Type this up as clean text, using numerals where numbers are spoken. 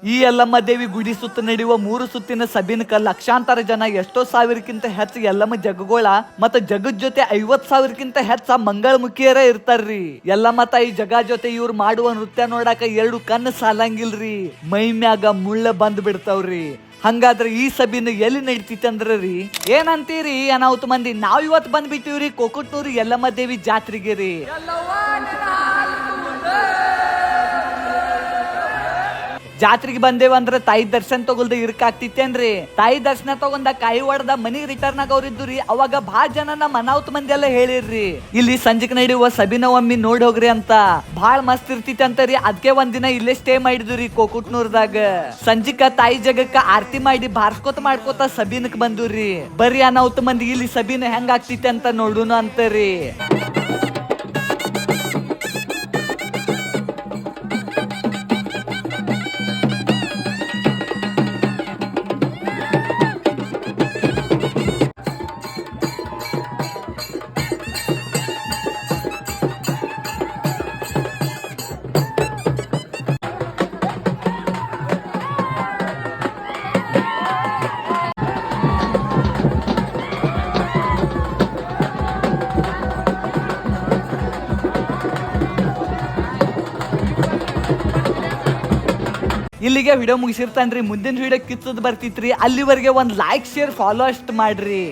ಈ ಯಲ್ಲಮ್ಮ ದೇವಿ ಗುಡಿ ಸುತ್ತ ನಡೆಯುವ 3 ಸುತ್ತಿನ ಸಭೆನಕ ಲಕ್ಷಾಂತರ ಜನ ಎಷ್ಟೋ ಸಾವಿರಕ್ಕಿಂತ ಹೆಚ್ಚು ಯಲ್ಲಮ್ಮ ಜಗ್ಗೋಳ ಮತ್ತ ಜಗದ್ ಜೊತೆ 50,000ಕ್ಕಿಂತ ಹೆಚ್ಚ ಮಂಗಳಮುಖಿಯರ ಇರ್ತಾರ್ರಿ. ಯಲ್ಲಮ್ಮ ತಾಯಿ ಜಗ ಜೊತೆ ಇವ್ರು ಮಾಡುವ ನೃತ್ಯ ನೋಡಾಕ 2 ಕಣ್ಣು ಸಾಲಂಗಿಲ್ರಿ, ಮೈ ಮ್ಯಾಗ ಮುಳ್ಳ ಬಂದ್ ಬಿಡ್ತಾವ್ರಿ. ಹಂಗಾದ್ರೆ ಈ ಸಭೆನ ಎಲ್ಲಿ ನಡೀತಿತ್ತು ಅಂದ್ರಿ ಏನಂತೀರಿ ಅನಾಹುತ ಮಂದಿ? ನಾವ್ ಇವತ್ತು ಬಂದ್ಬಿಟ್ಟಿವ್ರಿ ಕೊಕಟ್ನೂರು ಯಲ್ಲಮ್ಮ ದೇವಿ ಜಾತ್ರೆಗೆ ರೀ. ಜಾತ್ರೆಗೆ ಬಂದೇವಂದ್ರ ತಾಯಿ ದರ್ಶನ ತಗೊಳ್ದ ಇರ್ಕಾಗ್ತಿತ್ತೇನ್ರಿ? ತಾಯಿ ದರ್ಶನ ತಗೊಂಡ ಕಾಯಿ ಹೊಡೆದ ಮನಿಗ್ ರಿಟರ್ನ್ ಆಗೋರಿದ್ದು ರೀ. ಅವಾಗ ಬಹಳ ಜನ ನಮ್ಮ ಅನಾಹುತ ಮಂದಿ ಎಲ್ಲ ಹೇಳಿರ್ರಿ ಇಲ್ಲಿ ಸಂಜೆಕ್ ನಡೆಯುವ ಸಬಿನ ಒಮ್ಮಿ ನೋಡಿ ಹೋಗ್ರಿ ಅಂತ. ಬಹಳ ಮಸ್ತ್ ಇರ್ತಿತ್ತು ಅಂತರಿ. ಅದಕ್ಕೆ ಒಂದಿನ ಇಲ್ಲೇ ಸ್ಟೇ ಮಾಡಿದ್ವಿ ಕೊಕಟ್ನೂರ್ದಾಗ. ಸಂಜಿಕ ತಾಯಿ ಜಗಕ್ಕ ಆರತಿ ಮಾಡಿ ಬಾರ್ಸ್ಕೋತ ಮಾಡ್ಕೋತ ಸಬಿನಕ್ ಬಂದ್ರಿ. ಬರ್ರಿ ಅನಾಹುತ ಮಂದಿ ಇಲ್ಲಿ ಸಬಿನ ಹೆಂಗ್ ಆಗ್ತಿತ್ತೆ ಅಂತ ನೋಡುನು ಅಂತರಿ. ಇಲ್ಲಿಗೆ ವಿಡಿಯೋ ಮುಗಿಸಿರ್ತಾನ್ರಿ. ಮುಂದಿನ ವಿಡಿಯೋ ಕಿತ್ತದ್ ಬರ್ತಿತ್ರಿ. ಅಲ್ಲಿವರೆಗೆ ಒಂದ್ ಲೈಕ್ ಶೇರ್ ಫಾಲೋ ಅಷ್ಟ್ ಮಾಡ್ರಿ.